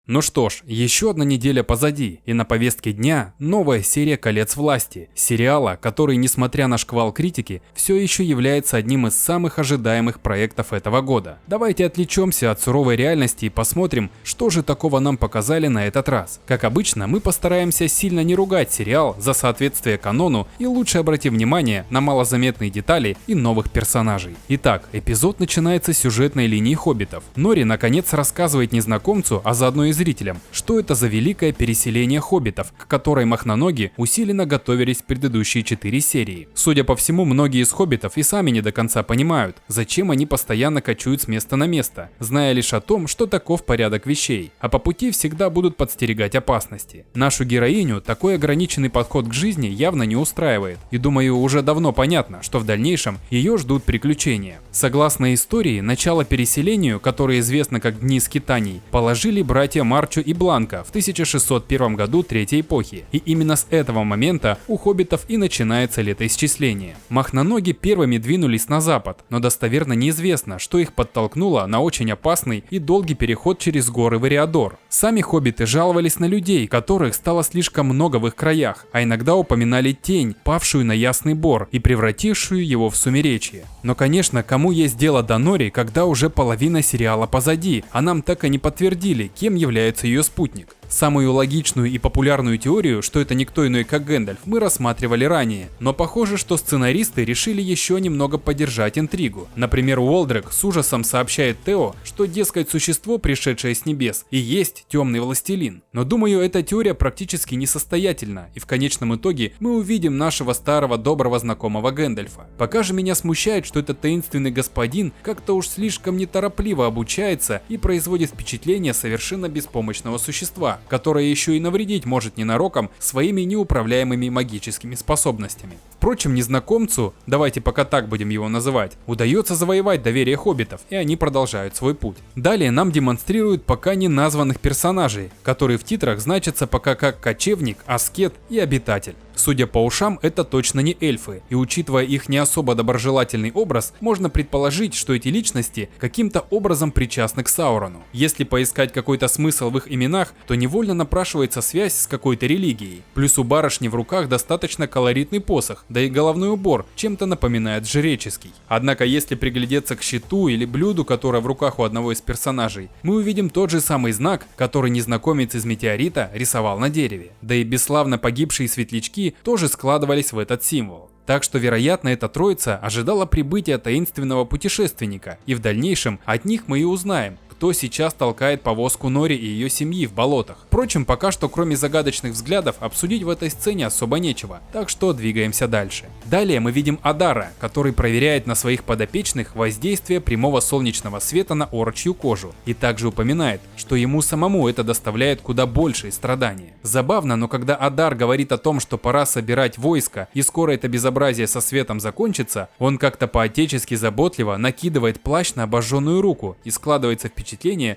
Ну что ж, еще одна неделя позади, и на повестке дня новая серия «Колец власти», сериала, который, несмотря на шквал критики, все еще является одним из самых ожидаемых проектов этого года. Давайте отвлечемся от суровой реальности и посмотрим, что же такого нам показали на этот раз. Как обычно, мы постараемся сильно не ругать сериал за соответствие канону и лучше обратим внимание на малозаметные детали и новых персонажей. Итак, эпизод начинается с сюжетной линии хоббитов. Нори наконец рассказывает незнакомцу, а заодно и зрителям, что это за великое переселение хоббитов, к которой махноноги усиленно готовились предыдущие 4 серии. Судя по всему, многие из хоббитов и сами не до конца понимают, зачем они постоянно кочуют с места на место, зная лишь о том, что таков порядок вещей, а по пути всегда будут подстерегать опасности. Нашу героиню такой ограниченный подход к жизни явно не устраивает, и думаю, уже давно понятно, что в дальнейшем ее ждут приключения. Согласно истории, начало переселению, которое известно как Дни скитаний, положили братья Марчо и Бланка в 1601 году Третьей эпохи, и именно с этого момента у хоббитов и начинается летоисчисление. Махноноги первыми двинулись на запад, но достоверно неизвестно, что их подтолкнуло на очень опасный и долгий переход через горы в Эриадор. Сами хоббиты жаловались на людей, которых стало слишком много в их краях, а иногда упоминали тень, павшую на Ясный Бор и превратившую его в сумеречье. Но, конечно, кому есть дело до Нори, когда уже половина сериала позади, а нам так и не подтвердили, кем является ее спутник. Самую логичную и популярную теорию, что это никто иной как Гэндальф, мы рассматривали ранее, но похоже, что сценаристы решили еще немного поддержать интригу. Например, Уолдрик с ужасом сообщает Тео, что, дескать, существо, пришедшее с небес, и есть темный властелин. Но думаю, эта теория практически несостоятельна, и в конечном итоге мы увидим нашего старого доброго знакомого Гэндальфа. Пока же меня смущает, что этот таинственный господин как-то уж слишком неторопливо обучается и производит впечатление совершенно беспомощного существа, которое еще и навредить может ненароком своими неуправляемыми магическими способностями. Впрочем, незнакомцу, давайте пока так будем его называть, удается завоевать доверие хоббитов, и они продолжают свой путь. Далее нам демонстрируют пока не названных персонажей, которые в титрах значатся пока как кочевник, аскет и обитатель. Судя по ушам, это точно не эльфы, и учитывая их не особо доброжелательный образ, можно предположить, что эти личности каким-то образом причастны к Саурону. Если поискать какой-то смысл в их именах, то невольно напрашивается связь с какой-то религией. Плюс у барышни в руках достаточно колоритный посох, да и головной убор чем-то напоминает жреческий. Однако если приглядеться к щиту или блюду, которое в руках у одного из персонажей, мы увидим тот же самый знак, который незнакомец из метеорита рисовал на дереве. Да и бесславно погибшие светлячки тоже складывались в этот символ. Так что, вероятно, эта троица ожидала прибытия таинственного путешественника, и в дальнейшем от них мы и узнаем, кто сейчас толкает повозку Нори и ее семьи в болотах. Впрочем, пока что кроме загадочных взглядов обсудить в этой сцене особо нечего, так что двигаемся дальше. Далее мы видим Адара, который проверяет на своих подопечных воздействие прямого солнечного света на орочью кожу, и также упоминает, что ему самому это доставляет куда большие страдания. Забавно, но когда Адар говорит о том, что пора собирать войско и скоро это безобразие со светом закончится, он как-то по-отечески заботливо накидывает плащ на обожженную руку, и складывается впечатление,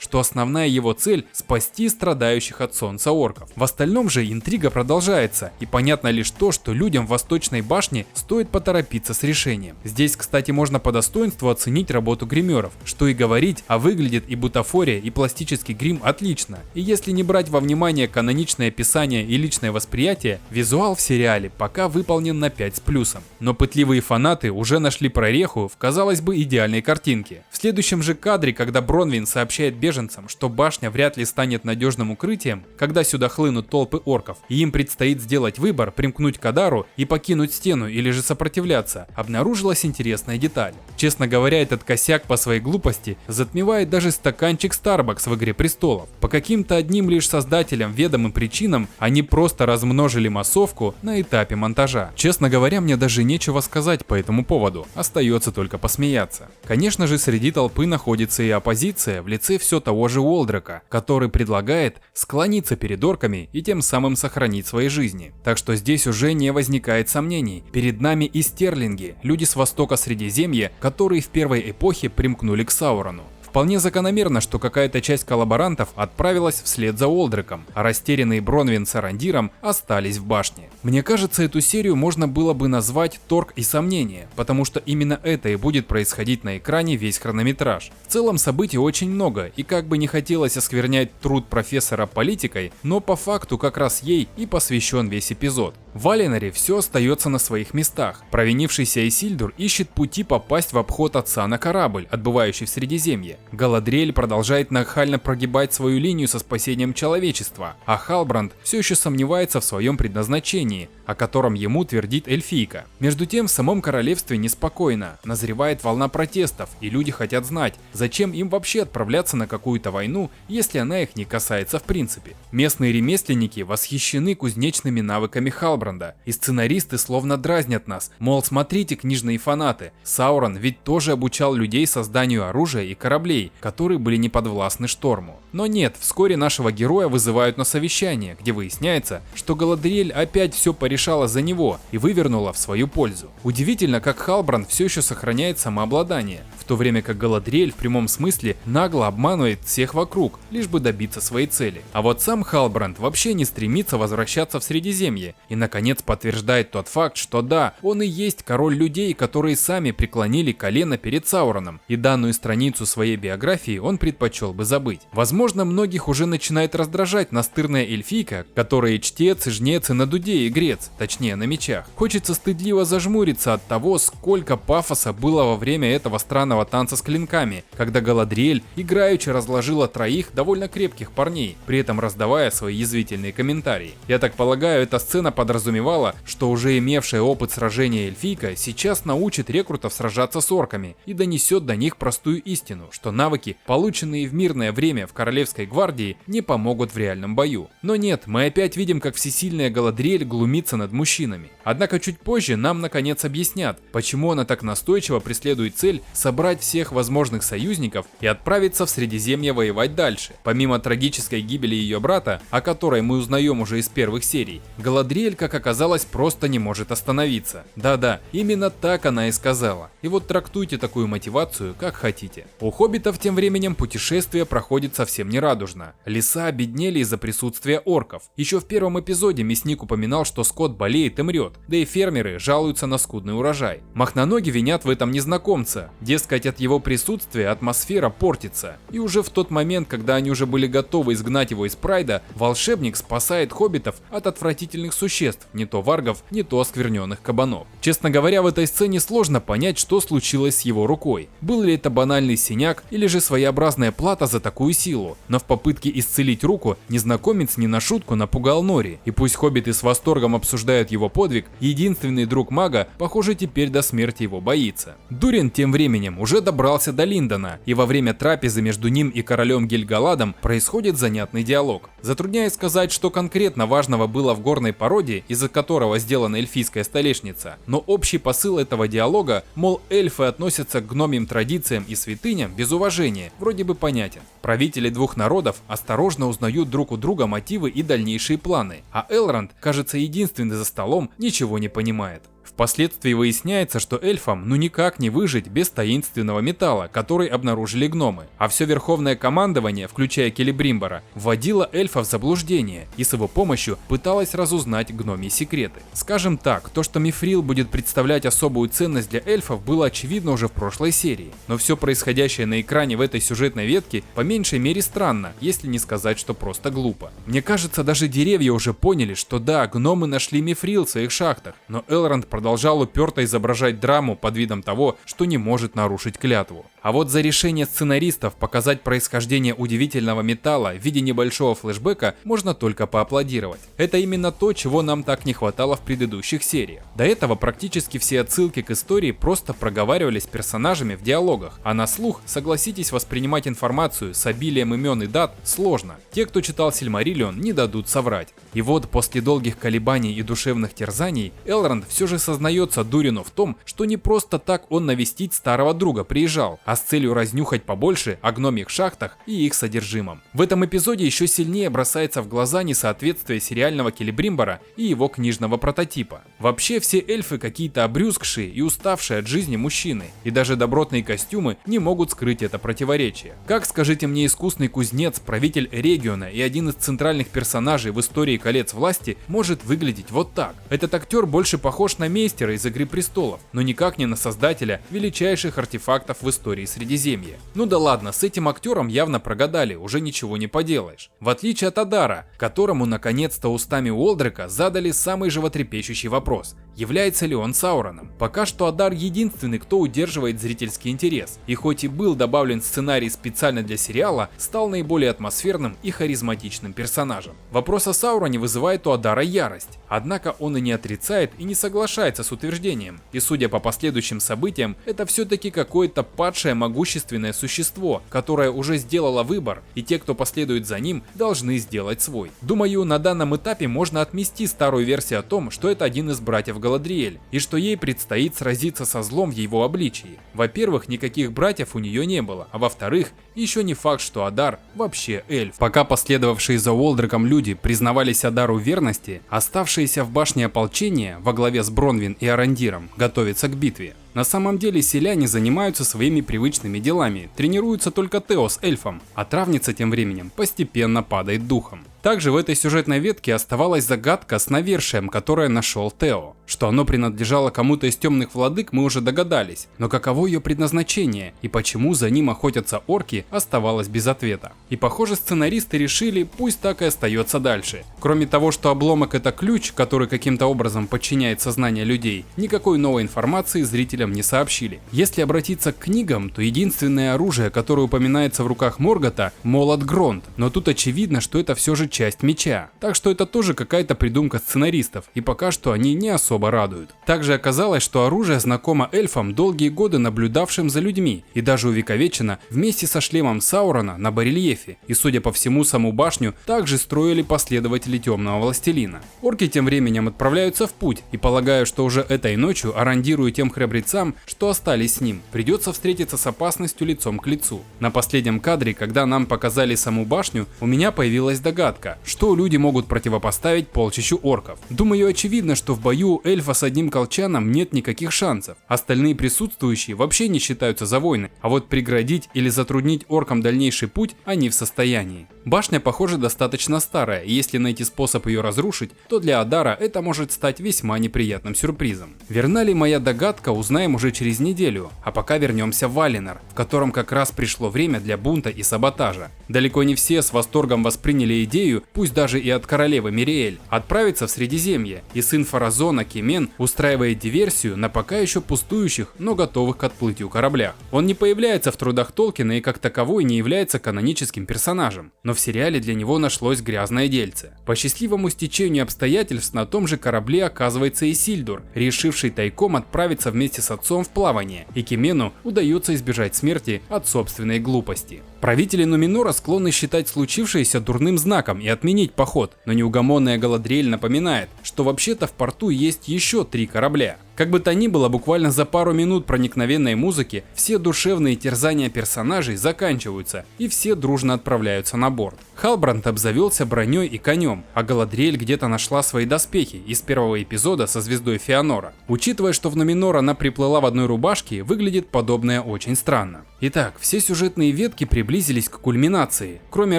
что основная его цель – спасти страдающих от солнца орков. В остальном же интрига продолжается, и понятно лишь то, что людям в Восточной башне стоит поторопиться с решением. Здесь, кстати, можно по достоинству оценить работу гримеров, что и говорить, а выглядит и бутафория, и пластический грим отлично. И если не брать во внимание каноничное описание и личное восприятие, визуал в сериале пока выполнен на 5 с плюсом. Но пытливые фанаты уже нашли прореху в, казалось бы, идеальной картинке. В следующем же кадре, когда Бронвин сообщает беженцам, что башня вряд ли станет надежным укрытием, когда сюда хлынут толпы орков, и им предстоит сделать выбор, примкнуть к Адару и покинуть стену или же сопротивляться, обнаружилась интересная деталь. Честно говоря, этот косяк по своей глупости затмевает даже стаканчик Starbucks в Игре Престолов. По каким-то одним лишь создателям ведомым причинам они просто размножили массовку на этапе монтажа. Честно говоря, мне даже нечего сказать по этому поводу, остается только посмеяться. Конечно же, среди толпы находится и оппозиция в лице все того же Уолдрика, который предлагает склониться перед орками и тем самым сохранить свои жизни. Так что здесь уже не возникает сомнений. Перед нами и стерлинги, люди с востока Средиземья, которые в первой эпохе примкнули к Саурону. В Вполне закономерно, что какая-то часть коллаборантов отправилась вслед за Олдриком, а растерянные Бронвин с Арандиром остались в башне. Мне кажется, эту серию можно было бы назвать «Торг и сомнения», потому что именно это и будет происходить на экране весь хронометраж. В целом событий очень много, и как бы не хотелось осквернять труд профессора политикой, но по факту как раз ей и посвящен весь эпизод. В Валеноре все остается на своих местах. Провинившийся Исильдур ищет пути попасть в обход отца на корабль, отбывающий в Средиземье. Галадриэль продолжает нахально прогибать свою линию со спасением человечества, а Халбранд все еще сомневается в своем предназначении, о котором ему твердит эльфийка. Между тем в самом королевстве неспокойно, назревает волна протестов, и люди хотят знать, зачем им вообще отправляться на какую-то войну, если она их не касается в принципе. Местные ремесленники восхищены кузнечными навыками Халбранда, и сценаристы словно дразнят нас, мол, смотрите, книжные фанаты, Саурон ведь тоже обучал людей созданию оружия и кораблей, которые были не подвластны шторму. Но нет, вскоре нашего героя вызывают на совещание, где выясняется, что Галадриэль опять все порешала за него и вывернула в свою пользу. Удивительно, как Халбранд все еще сохраняет самообладание, в то время как Галадриэль в прямом смысле нагло обманывает всех вокруг, лишь бы добиться своей цели. А вот сам Халбранд вообще не стремится возвращаться в Средиземье и наконец подтверждает тот факт, что да, он и есть король людей, которые сами преклонили колено перед Сауроном, и данную страницу своей биографии он предпочел бы забыть. Возможно, многих уже начинает раздражать настырная эльфийка, которая и чтец, и жнец, и на дуде, и грец, точнее на мечах. Хочется стыдливо зажмуриться от того, сколько пафоса было во время этого странного танца с клинками, когда Галадриэль играючи разложила троих довольно крепких парней, при этом раздавая свои язвительные комментарии. Я так полагаю, эта сцена подразумевала, что уже имевшая опыт сражения эльфийка сейчас научит рекрутов сражаться с орками и донесет до них простую истину, что навыки, полученные в мирное время в Королевской гвардии, не помогут в реальном бою. Но нет, мы опять видим, как всесильная Галадриэль глумится над мужчинами. Однако чуть позже нам наконец объяснят, почему она так настойчиво преследует цель собрать всех возможных союзников и отправиться в Средиземье воевать дальше. Помимо трагической гибели ее брата, о которой мы узнаем уже из первых серий, Галадриэль, как оказалось, просто не может остановиться. Да-да, именно так она и сказала. И вот трактуйте такую мотивацию, как хотите. У хоббитов тем временем путешествие проходит совсем не радужно. Леса обеднели из-за присутствия орков. Еще в первом эпизоде мясник упоминал, что скот болеет и мрет, да и фермеры жалуются на скудный урожай. Махноноги винят в этом незнакомца, дескать, от его присутствия атмосфера портится. И уже в тот момент, когда они уже были готовы изгнать его из Прайда, волшебник спасает хоббитов от отвратительных существ, не то варгов, не то оскверненных кабанов. Честно говоря, в этой сцене сложно понять, что случилось с его рукой. Был ли это банальный синяк или же своеобразная плата за такую силу, но в попытке исцелить руку незнакомец не на шутку напугал Нори, и пусть хоббиты с восторгом обсуждают его подвиг, единственный друг мага, похоже, теперь до смерти его боится. Дурин тем временем уже добрался до Линдона, и во время трапезы между ним и королем Гильгаладом происходит занятный диалог. Затрудняюсь сказать, что конкретно важного было в горной породе, из-за которого сделана эльфийская столешница, но общий посыл этого диалога, мол, эльфы относятся к гномьим традициям и святыням без уважения, вроде бы понятен. Правители двух народов осторожно узнают друг у друга мотивы и дальнейшие планы, а Элронд, кажется, единственный за столом, ничего не понимает. Впоследствии выясняется, что эльфам ну никак не выжить без таинственного металла, который обнаружили гномы. А все верховное командование, включая Келебримбора, вводило эльфа в заблуждение и с его помощью пыталось разузнать гномьи секреты. Скажем так, то, что мифрил будет представлять особую ценность для эльфов, было очевидно уже в прошлой серии. Но все происходящее на экране в этой сюжетной ветке по меньшей мере странно, если не сказать, что просто глупо. Мне кажется, даже деревья уже поняли, что да, гномы нашли мифрил в своих шахтах, но Элронд продолжал уперто изображать драму под видом того, что не может нарушить клятву. А вот за решение сценаристов показать происхождение удивительного металла в виде небольшого флешбека можно только поаплодировать. Это именно то, чего нам так не хватало в предыдущих сериях. До этого практически все отсылки к истории просто проговаривались персонажами в диалогах, а на слух, согласитесь, воспринимать информацию с обилием имен и дат сложно. Те, кто читал Сильмариллион, не дадут соврать. И вот после долгих колебаний и душевных терзаний Элронд все же сознается Дурину в том, что не просто так он навестить старого друга приезжал, а с целью разнюхать побольше о гномьих шахтах и их содержимом. В этом эпизоде еще сильнее бросается в глаза несоответствие сериального Келебримбора и его книжного прототипа. Вообще все эльфы какие-то обрюзгшие и уставшие от жизни мужчины, и даже добротные костюмы не могут скрыть это противоречие. Как, скажите мне, искусный кузнец, правитель региона и один из центральных персонажей в истории «Колец власти» может выглядеть вот так? Этот актер больше похож на Мейстера из «Игры престолов», но никак не на создателя величайших артефактов в истории Средиземья. Ну да ладно, с этим актером явно прогадали, уже ничего не поделаешь. В отличие от Адара, которому наконец-то устами Уолдрика задали самый животрепещущий вопрос: является ли он Сауроном? Пока что Адар единственный, кто удерживает зрительский интерес, и хоть и был добавлен в сценарий специально для сериала, стал наиболее атмосферным и харизматичным персонажем. Вопрос о Сауроне вызывает у Адара ярость, однако он и не отрицает, и не соглашается с утверждением, и судя по последующим событиям, это все-таки какое-то падшее могущественное существо, которое уже сделало выбор, и те, кто последует за ним, должны сделать свой. Думаю, на данном этапе можно отмести старую версию о том, что это один из братьев Галадриэль, и что ей предстоит сразиться со злом в его обличии. Во-первых, никаких братьев у нее не было, а во-вторых, еще не факт, что Адар вообще эльф. Пока последовавшие за Уолдриком люди признавались Адару в верности, оставшиеся в башне ополчения во главе с Бронвин и Арандиром готовятся к битве. На самом деле селяне занимаются своими привычными делами, тренируются только Тео с эльфом, а травница тем временем постепенно падает духом. Также в этой сюжетной ветке оставалась загадка с навершием, которое нашел Тео. Что оно принадлежало кому-то из темных владык, мы уже догадались, но каково ее предназначение и почему за ним охотятся орки, оставалось без ответа. И похоже, сценаристы решили, пусть так и остается дальше. Кроме того, что обломок — это ключ, который каким-то образом подчиняет сознание людей, никакой новой информации зрителям не сообщили. Если обратиться к книгам, то единственное оружие, которое упоминается в руках Моргота — молот Гронт, но тут очевидно, что это все же часть меча. Так что это тоже какая-то придумка сценаристов, и пока что они не особо радуют. Также оказалось, что оружие знакомо эльфам, долгие годы наблюдавшим за людьми, и даже увековечено вместе со шлемом Саурона на барельефе, и судя по всему, саму башню также строили последователи Темного Властелина. Орки тем временем отправляются в путь, и полагаю, что уже этой ночью Арандиру и тем храбрецам, что остались с ним, придется встретиться с опасностью лицом к лицу. На последнем кадре, когда нам показали саму башню, у меня появилась догадка, что люди могут противопоставить полчищу орков. Думаю, очевидно, что в бою эльфа с одним колчаном нет никаких шансов. Остальные присутствующие вообще не считаются за войны, а вот преградить или затруднить оркам дальнейший путь они в состоянии. Башня, похоже, достаточно старая, и если найти способ ее разрушить, то для Адара это может стать весьма неприятным сюрпризом. Верна ли моя догадка, узнаем уже через неделю, а пока вернемся в Валинор, в котором как раз пришло время для бунта и саботажа. Далеко не все с восторгом восприняли идею, пусть даже и от королевы Мириэль, отправиться в Средиземье, и сын Фаразона Кемен устраивает диверсию на пока еще пустующих, но готовых к отплытию кораблях. Он не появляется в трудах Толкина и как таковой не является каноническим персонажем, но в сериале для него нашлось грязное дельце. По счастливому стечению обстоятельств на том же корабле оказывается Исильдур, решивший тайком отправиться вместе с отцом в плавание, и Кемену удается избежать смерти от собственной глупости. Правители Нуминора склонны считать случившееся дурным знаком и отменить поход, но неугомонная Галадриэль напоминает, что вообще-то в порту есть еще 3 корабля. Как бы то ни было, буквально за пару минут проникновенной музыки все душевные терзания персонажей заканчиваются, и все дружно отправляются на борт. Халбранд обзавелся броней и конем, а Галадриэль где-то нашла свои доспехи из первого эпизода со звездой Феонора. Учитывая, что в Нуминор она приплыла в одной рубашке, выглядит подобное очень странно. Итак, все сюжетные ветки приблизились к кульминации, кроме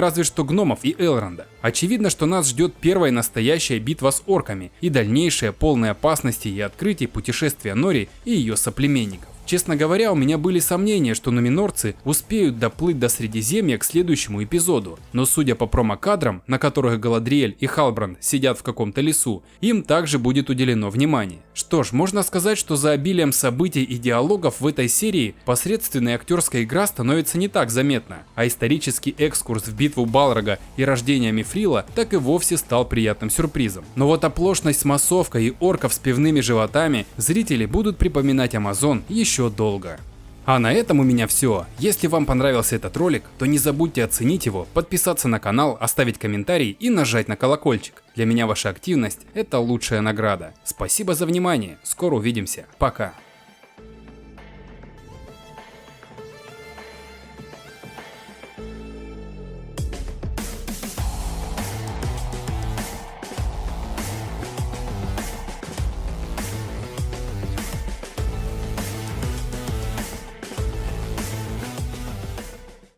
разве что гномов и Элронда. Очевидно, что нас ждет первая настоящая битва с орками и дальнейшая полная опасности и открытий путешествия Нори и ее соплеменников. Честно говоря, у меня были сомнения, что нуминорцы успеют доплыть до Средиземья к следующему эпизоду, но судя по промокадрам, на которых Галадриэль и Халбранд сидят в каком-то лесу, им также будет уделено внимание. Что ж, можно сказать, что за обилием событий и диалогов в этой серии посредственная актерская игра становится не так заметна, а исторический экскурс в битву Балрога и рождение Мифрила так и вовсе стал приятным сюрпризом. Но вот оплошность с массовкой и орков с пивными животами зрители будут припоминать Амазон еще долго. А на этом у меня все. Если вам понравился этот ролик, то не забудьте оценить его, подписаться на канал, оставить комментарий и нажать на колокольчик. Для меня ваша активность – это лучшая награда. Спасибо за внимание, скоро увидимся, пока.